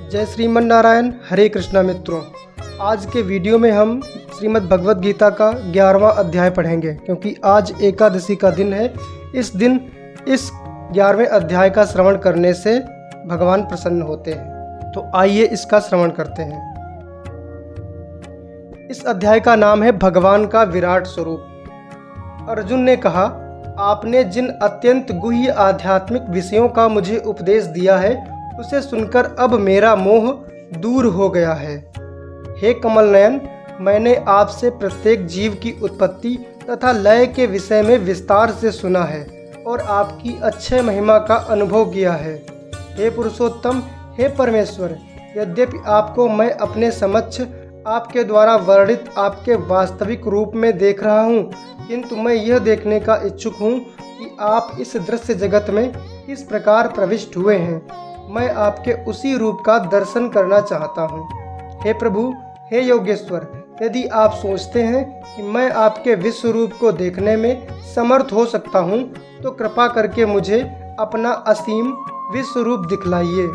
जय श्रीमन नारायण। हरे कृष्णा मित्रों, आज के वीडियो में हम श्रीमद् भगवद गीता का 11वां अध्याय पढ़ेंगे, क्योंकि आज एकादशी का दिन है। इस दिन इस 11वें अध्याय का श्रवण करने से भगवान प्रसन्न होते हैं। तो आइए इसका श्रवण करते हैं। इस अध्याय का नाम है भगवान का विराट स्वरूप। अर्जुन ने कहा, आपने जिन अत्यंत गुह्य आध्यात्मिक विषयों का मुझे उपदेश दिया है, उसे सुनकर अब मेरा मोह दूर हो गया है। हे कमल नयन, मैंने आपसे प्रत्येक जीव की उत्पत्ति तथा लय के विषय में विस्तार से सुना है और आपकी अक्षय महिमा का अनुभव किया है। हे पुरुषोत्तम, हे परमेश्वर, यद्यपि आपको मैं अपने समक्ष आपके द्वारा वर्णित आपके वास्तविक रूप में देख रहा हूँ, किंतु मैं यह देखने का इच्छुक हूँ कि आप इस दृश्य जगत में किस प्रकार प्रविष्ट हुए हैं। मैं आपके उसी रूप का दर्शन करना चाहता हूँ। हे प्रभु, हे योगेश्वर, यदि आप सोचते हैं कि मैं आपके विश्व रूप को देखने में समर्थ हो सकता हूँ, तो कृपा करके मुझे अपना असीम विश्व रूप दिखलाइए।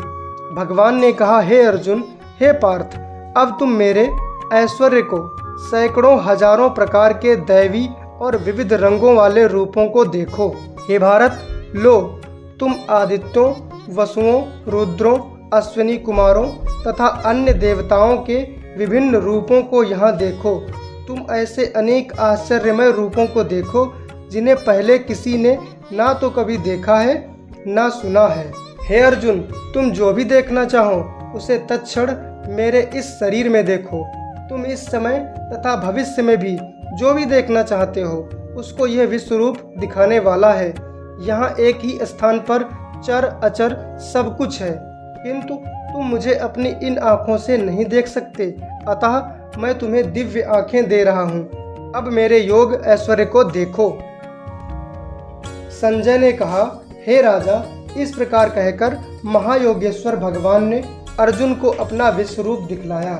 भगवान ने कहा, हे अर्जुन, हे पार्थ, अब तुम मेरे ऐश्वर्य को सैकड़ों हजारों प्रकार के दैवी और विविध रंगों वाले रूपों को देखो। हे भारत, लो, तुम आदित्यों, वसुओं, रुद्रों, अश्विनी कुमारों तथा अन्य देवताओं के विभिन्न रूपों को यहाँ देखो। तुम ऐसे अनेक आश्चर्यमय रूपों को देखो जिन्हें पहले किसी ने ना तो कभी देखा है ना सुना है। हे अर्जुन, तुम जो भी देखना चाहो उसे तत्क्षण मेरे इस शरीर में देखो। तुम इस समय तथा भविष्य में भी जो भी देखना चाहते हो उसको यह विश्व रूप दिखाने वाला है। यहाँ एक ही स्थान पर चर अचर सब कुछ है, किंतु तुम मुझे अपनी इन आँखों से नहीं देख सकते, अतः मैं तुम्हें दिव्य आँखें दे रहा हूँ। अब मेरे योग ऐश्वर्य को देखो। संजय ने कहा, हे राजा, इस प्रकार कहकर महायोगेश्वर भगवान ने अर्जुन को अपना विश्व रूप दिखलाया।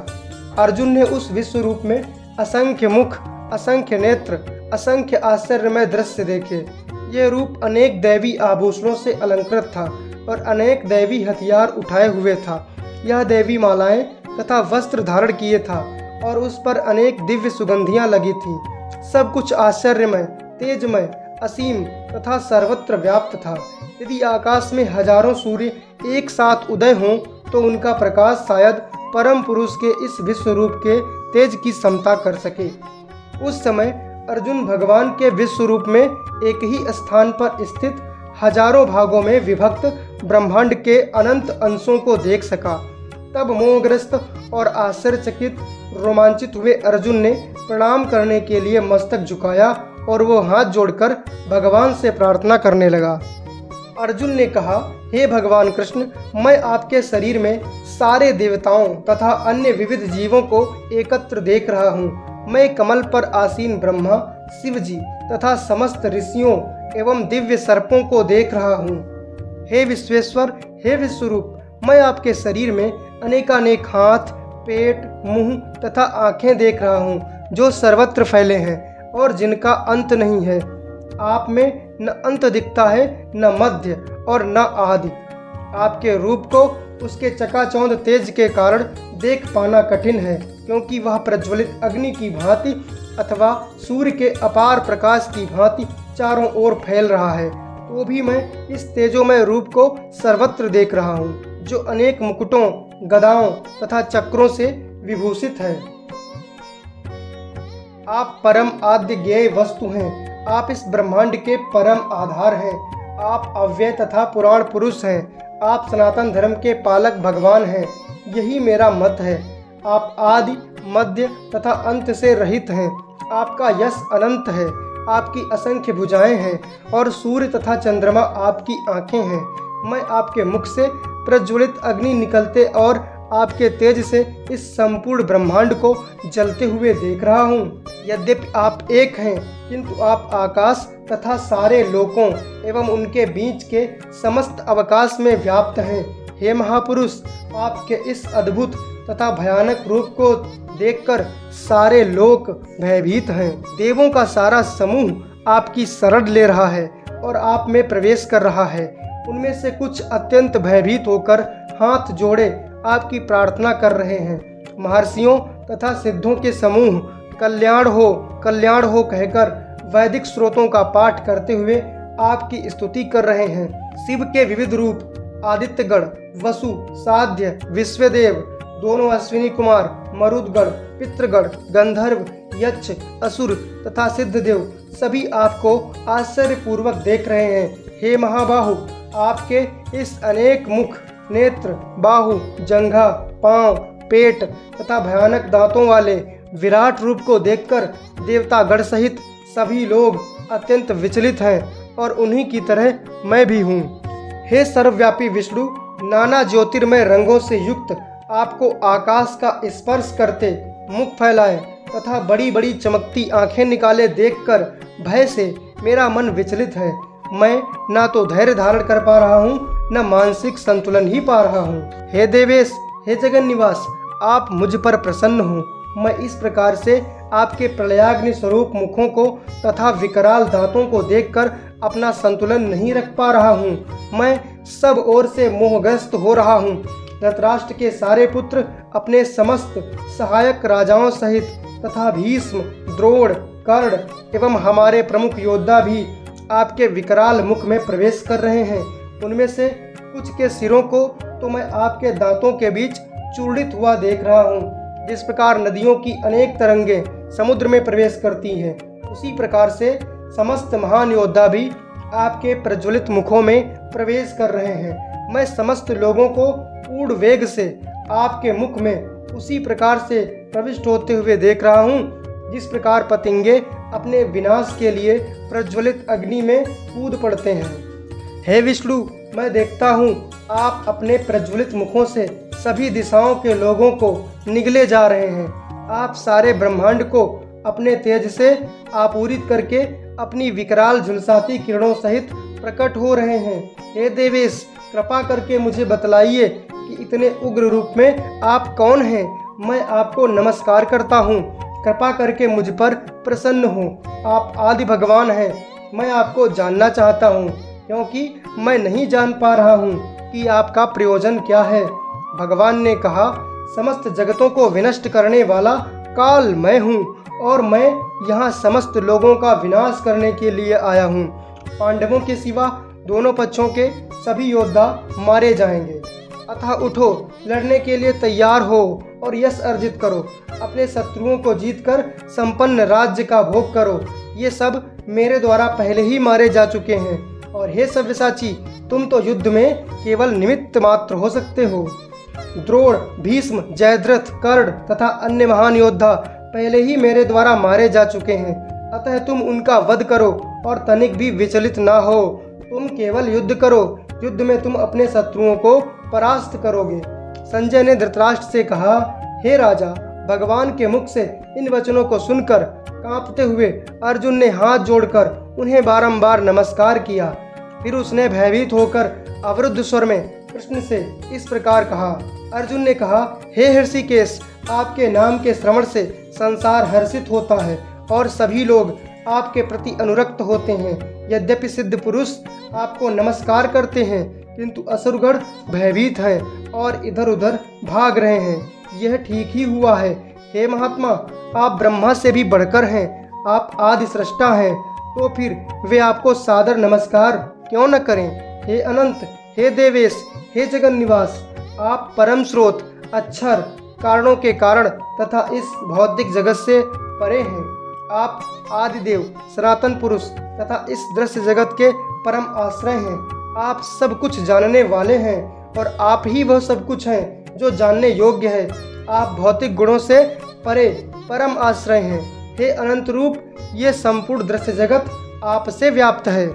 अर्जुन ने उस विश्व रूप में असंख्य मुख, असंख्य नेत्र, असंख्य आश्चर्यमय दृश्य देखे। यह रूप अनेक दैवी आभूषणों से अलंकृत था और अनेक दैवी हथियार उठाए हुए था। यह दैवी मालाएं तथा वस्त्र धारण किए था और उस पर अनेक दिव्य सुगंधियां लगी थीं। सब कुछ आश्चर्यमय, तेजमय, असीम तथा सर्वत्र व्याप्त था। यदि आकाश में हजारों सूर्य एक साथ उदय हों तो उनका प्रकाश शायद परम पुरुष के इस विश्व रूप के तेज की समता कर सके। उस समय अर्जुन भगवान के विश्व रूप में एक ही स्थान पर स्थित हजारों भागों में विभक्त ब्रह्मांड के अनंत अंशों को देख सका। तब मोहग्रस्त और आश्चर्यचकित रोमांचित हुए अर्जुन ने प्रणाम करने के लिए मस्तक झुकाया और वो हाथ जोड़कर भगवान से प्रार्थना करने लगा। अर्जुन ने कहा, हे भगवान कृष्ण, मैं आपके शरीर में सारे देवताओं तथा अन्य विविध जीवों को एकत्र देख रहा हूँ। मैं कमल पर आसीन ब्रह्मा, शिव जी तथा समस्त ऋषियों एवं दिव्य सर्पों को देख रहा हूँ। हे विश्वेश्वर, हे विश्वरूप, मैं आपके शरीर में अनेकानेक हाथ, पेट, मुंह तथा आँखें देख रहा हूँ, जो सर्वत्र फैले हैं और जिनका अंत नहीं है। आप में न अंत दिखता है, न मध्य और न आदि। आपके रूप को उसके चकाचौंध तेज के कारण देख पाना कठिन है, क्योंकि वह प्रज्वलित अग्नि की भांति अथवा सूर्य के अपार प्रकाश की भांति चारों ओर फैल रहा है। तो भी मैं इस तेजोमय रूप को सर्वत्र देख रहा हूँ, जो अनेक मुकुटों, गदाओं तथा चक्रों से विभूषित है। आप परम आद्य ज्ञेय वस्तु हैं। आप इस ब्रह्मांड के परम आधार हैं। आप अव्यय तथा पुराण पुरुष हैं। आप सनातन धर्म के पालक भगवान हैं। यही मेरा मत है। आप आदि, मध्य तथा अंत से रहित हैं। आपका यश अनंत है। आपकी असंख्य भुजाएं हैं और सूर्य तथा चंद्रमा आपकी आंखें हैं। मैं आपके मुख से प्रज्वलित अग्नि निकलते और आपके तेज से इस संपूर्ण ब्रह्मांड को जलते हुए देख रहा हूँ। यद्यपि आप एक हैं, किंतु आप आकाश तथा सारे लोकों एवं उनके बीच के समस्त अवकाश में व्याप्त हैं। हे महापुरुष, आपके इस अद्भुत तथा भयानक रूप को देखकर सारे लोक भयभीत हैं। देवों का सारा समूह आपकी शरण ले रहा है और आप में प्रवेश कर रहा है। उनमें से कुछ अत्यंत भयभीत होकर हाथ जोड़े आपकी प्रार्थना कर रहे हैं। महर्षियों तथा सिद्धों के समूह कल्याण हो कहकर वैदिक स्रोतों का पाठ करते हुए आपकी स्तुति कर रहे हैं। शिव के विविध रूप आदित्यगण, वसु, साध्य, विश्वदेव, दोनों अश्विनी कुमार, मरुदगण, पितृगण, गंधर्व, यक्ष, असुर तथा सिद्धदेव सभी आपको आश्चर्यपूर्वक देख रहे हैं। हे महाबाहु, आपके इस अनेक मुख, नेत्र, बाहु, जंघा, पांव, पेट तथा भयानक दांतों वाले विराट रूप को देखकर देवतागण सहित सभी लोग अत्यंत विचलित हैं और उन्हीं की तरह मैं भी हूँ। हे सर्वव्यापी विष्णु, नाना ज्योतिर्मय रंगों से युक्त आपको आकाश का स्पर्श करते मुख फैलाए तथा बड़ी बड़ी चमकती आंखें निकाले देखकर भय से मेरा मन विचलित है। मैं ना तो धैर्य धारण कर पा रहा हूँ, न मानसिक संतुलन ही पा रहा हूँ। हे देवेश, हे जगन निवास, आप मुझ पर प्रसन्न हो। मैं इस प्रकार से आपके प्रलयाग्नि स्वरूप मुखों को तथा विकराल दांतों को देखकर अपना संतुलन नहीं रख पा रहा हूँ। मैं सब ओर से मोहग्रस्त हो रहा हूँ। धृतराष्ट्र के सारे पुत्र अपने समस्त सहायक राजाओं सहित तथा भीष्म, द्रोण, कर्ण एवं हमारे प्रमुख योद्धा भी आपके विकराल मुख में प्रवेश कर रहे हैं। उनमें से कुछ के सिरों को तो मैं आपके दांतों के बीच चूर्णित हुआ देख रहा हूँ। जिस प्रकार नदियों की अनेक तरंगें समुद्र में प्रवेश करती हैं, उसी प्रकार से समस्त महान योद्धा भी आपके प्रज्वलित मुखों में प्रवेश कर रहे हैं। मैं समस्त लोगों को पूर्ण वेग से आपके मुख में उसी प्रकार से प्रविष्ट होते हुए देख रहा हूँ जिस प्रकार पतंगे अपने विनाश के लिए प्रज्वलित अग्नि में कूद पड़ते हैं। हे विष्णु, मैं देखता हूँ आप अपने प्रज्वलित मुखों से सभी दिशाओं के लोगों को निगले जा रहे हैं। आप सारे ब्रह्मांड को अपने तेज से आपूरित करके अपनी विकराल झुलसाती किरणों सहित प्रकट हो रहे हैं। हे देवेश, कृपा करके मुझे बतलाइए कि इतने उग्र रूप में आप कौन हैं। मैं आपको नमस्कार करता हूँ। कृपा करके मुझ पर प्रसन्न हो। आप आदि भगवान हैं। मैं आपको जानना चाहता हूँ क्योंकि मैं नहीं जान पा रहा हूँ कि आपका प्रयोजन क्या है। भगवान ने कहा, समस्त जगतों को विनष्ट करने वाला काल मैं हूँ और मैं यहाँ समस्त लोगों का विनाश करने के लिए आया हूँ। पांडवों के सिवा दोनों पक्षों के सभी योद्धा मारे जाएंगे। अतः उठो, लड़ने के लिए तैयार हो और यश अर्जित करो। अपने शत्रुओं को जीतकर संपन्न राज्य का भोग करो। ये सब मेरे द्वारा पहले ही मारे जा चुके हैं और हे सव्यसाची, तुम तो युद्ध में केवल निमित्त मात्र हो सकते हो। द्रोण, भीष्म, जयद्रथ, कर्ण तथा अन्य महान योद्धा पहले ही मेरे द्वारा मारे जा चुके हैं। अतः तुम उनका वध करो और तनिक भी विचलित ना हो। तुम केवल युद्ध करो। युद्ध में तुम अपने शत्रुओं को परास्त करोगे। संजय ने धृतराष्ट्र से कहा, हे राजा, भगवान के मुख से इन वचनों को सुनकर कांपते हुए अर्जुन ने हाथ जोड़कर उन्हें बारंबार नमस्कार किया। फिर उसने भयभीत होकर अवरुद्ध स्वर में कृष्ण से इस प्रकार कहा। अर्जुन ने कहा, हे ऋषिकेश, आपके नाम के श्रवण से संसार हर्षित होता है और सभी लोग आपके प्रति अनुरक्त होते हैं। यद्यपि सिद्ध पुरुष आपको नमस्कार करते हैं, किंतु असुरगण भयभीत हैं और इधर उधर भाग रहे हैं। यह ठीक ही हुआ है। हे महात्मा, आप ब्रह्मा से भी बढ़कर हैं। आप आदि सृष्टा हैं, तो फिर वे आपको सादर नमस्कार क्यों न करें। हे अनंत, हे देवेश, हे जगन निवास, आप परम स्रोत, अक्षर, कारणों के कारण तथा इस भौतिक जगत से परे हैं। आप आदिदेव, सनातन पुरुष तथा इस दृश्य जगत के परम आश्रय हैं। आप सब कुछ जानने वाले हैं और आप ही वह सब कुछ हैं जो जानने योग्य है। आप भौतिक गुणों से परे परम आश्रय हैं। हे अनंत रूप, ये संपूर्ण दृश्य जगत आपसे व्याप्त है।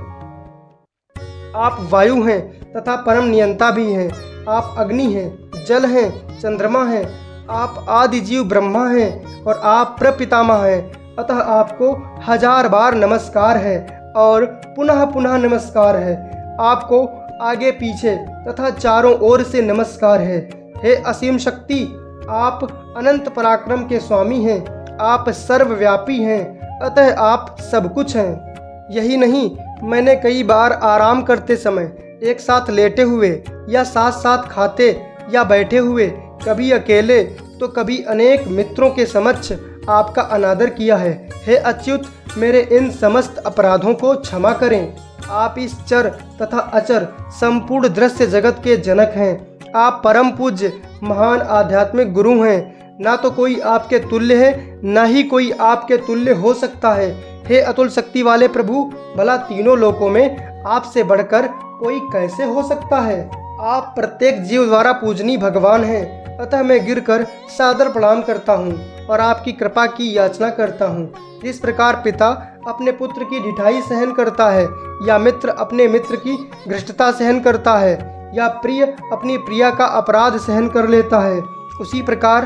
आप वायु हैं तथा परम नियंता भी हैं। आप अग्नि हैं, जल हैं, चंद्रमा हैं। आप आदि जीव ब्रह्मा हैं और आप प्रपितामह हैं। अतः आपको 1000 बार नमस्कार है और पुनः पुनः नमस्कार है। आपको आगे पीछे तथा चारों ओर से नमस्कार है। हे असीम शक्ति, आप अनंत पराक्रम के स्वामी हैं। आप सर्वव्यापी हैं, अतः आप सब कुछ हैं। यही नहीं, मैंने कई बार आराम करते समय, एक साथ लेटे हुए या साथ साथ खाते या बैठे हुए, कभी अकेले तो कभी अनेक मित्रों के समक्ष आपका अनादर किया है। हे अच्युत, मेरे इन समस्त अपराधों को क्षमा करें। आप इस चर तथा अचर संपूर्ण दृश्य जगत के जनक हैं। आप परम पूज्य महान आध्यात्मिक गुरु हैं। ना तो कोई आपके तुल्य है, ना ही कोई आपके तुल्य हो सकता है। हे अतुल शक्ति वाले प्रभु, भला तीनों लोकों में आपसे बढ़कर कोई कैसे हो सकता है। आप प्रत्येक जीव द्वारा पूजनीय भगवान हैं। अतः मैं गिरकर सादर प्रणाम करता हूँ और आपकी कृपा की याचना करता हूँ। जिस प्रकार पिता अपने पुत्र की ढिठाई सहन करता है, या मित्र अपने मित्र की घृष्टता सहन करता है, या प्रिय अपनी प्रिया का अपराध सहन कर लेता है, उसी प्रकार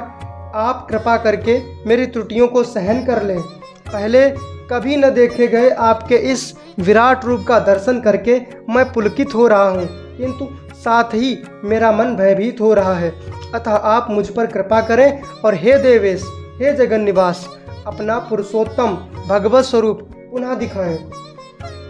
आप कृपा करके मेरी त्रुटियों को सहन कर लें। पहले कभी न देखे गए आपके इस विराट रूप का दर्शन करके मैं पुलकित हो रहा हूँ, किंतु साथ ही मेरा मन भयभीत हो रहा है। अतः आप मुझ पर कृपा करें और हे देवेश, हे जगन निवास, अपना पुरुषोत्तम भगवत स्वरूप पुनः दिखाएं।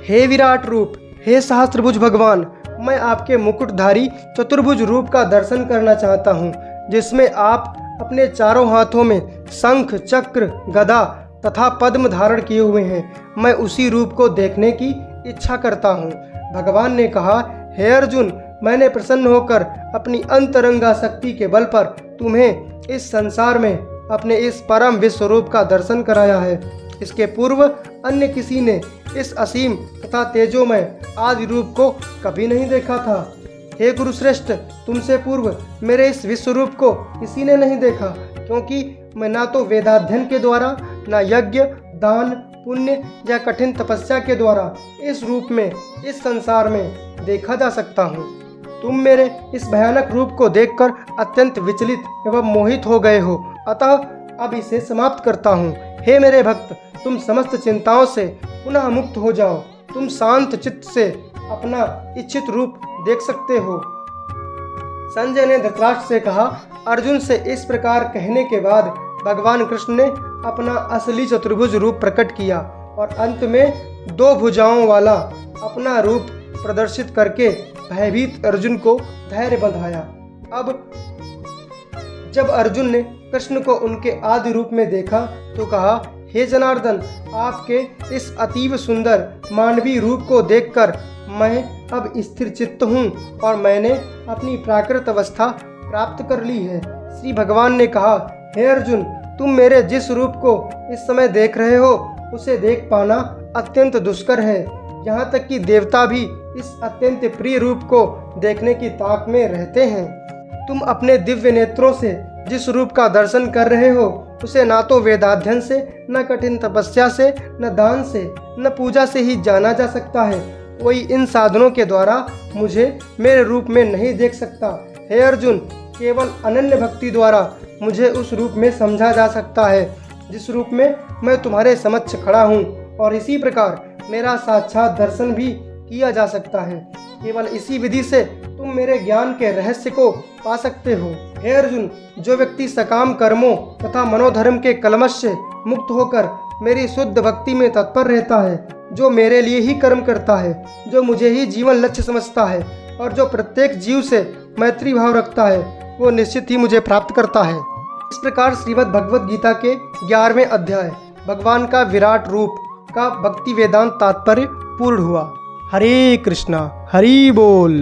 हे विराट रूप, हे सहस्त्रभुज भगवान, मैं आपके मुकुटधारी चतुर्भुज रूप का दर्शन करना चाहता हूँ, जिसमें आप अपने चारों हाथों में शंख, चक्र, गदा तथा पद्म धारण किए हुए हैं। मैं उसी रूप को देखने की इच्छा करता हूँ। भगवान ने कहा, हे अर्जुन, मैंने प्रसन्न होकर अपनी अंतरंगा शक्ति के बल पर तुम्हें इस संसार में अपने इस परम विश्व रूप का दर्शन कराया है। इसके पूर्व अन्य किसी ने इस असीम तथा तेजोमय आदि रूप को कभी नहीं देखा था। हे गुरुश्रेष्ठ, तुमसे पूर्व मेरे इस विश्व रूप को किसी ने नहीं देखा, क्योंकि मैं ना तो वेदाध्ययन के द्वारा, ना यज्ञ, दान, पुण्य या कठिन तपस्या के द्वारा इस रूप में, इस संसार में देखा जा सकता हूँ। तुम मेरे इस भयानक रूप को देखकर अत्यंत विचलित एवं मोहित हो गए हो, अतः अब इसे समाप्त करता हूँ। हे मेरे भक्त, तुम समस्त चिंताओं से पुनः मुक्त हो जाओ। तुम शांत चित्त से अपना इच्छित रूप देख सकते हो। संजय ने धृतराष्ट्र से कहा। अर्जुन से इस प्रकार कहने के बाद भगवान कृष्ण ने अपना असली चतुर्भुज रूप प्रकट किया और अंत में 2 भुजाओं वाला अपना रूप प्रदर्शित करके भयभीत अर्जुन को धैर्य बंधाया। अब जब अर्जुन ने कृष्ण को उनके आदि रूप में देखा तो कहा, हे जनार्दन, आपके इस अतीव सुंदर मानवीय रूप को देखकर मैं अब स्थिर चित्त हूँ और मैंने अपनी प्राकृत अवस्था प्राप्त कर ली है। श्री भगवान ने कहा, हे अर्जुन, तुम मेरे जिस रूप को इस समय देख रहे हो उसे देख पाना अत्यंत दुष्कर है। यहाँ तक कि देवता भी इस अत्यंत प्रिय रूप को देखने की ताक में रहते हैं। तुम अपने दिव्य नेत्रों से जिस रूप का दर्शन कर रहे हो उसे ना तो वेदाध्ययन से, न कठिन तपस्या से, न दान से, न पूजा से ही जाना जा सकता है। कोई इन साधनों के द्वारा मुझे मेरे रूप में नहीं देख सकता। हे अर्जुन, केवल अनन्य भक्ति द्वारा मुझे उस रूप में समझा जा सकता है जिस रूप में मैं तुम्हारे समक्ष खड़ा हूँ, और इसी प्रकार मेरा साक्षात दर्शन भी किया जा सकता है। केवल इसी विधि से तुम मेरे ज्ञान के रहस्य को पा सकते हो। हे अर्जुन, जो व्यक्ति सकाम कर्मों तथा मनोधर्म के कलमश से मुक्त होकर मेरी शुद्ध भक्ति में तत्पर रहता है, जो मेरे लिए ही कर्म करता है, जो मुझे ही जीवन लक्ष्य समझता है और जो प्रत्येक जीव से मैत्री भाव रखता है, वो निश्चित ही मुझे प्राप्त करता है। इस प्रकार श्रीमद् भगवद गीता के 11वें अध्याय भगवान का विराट रूप का भक्ति वेदांत तात्पर्य पूर्ण हुआ। हरे कृष्णा, हरि बोल।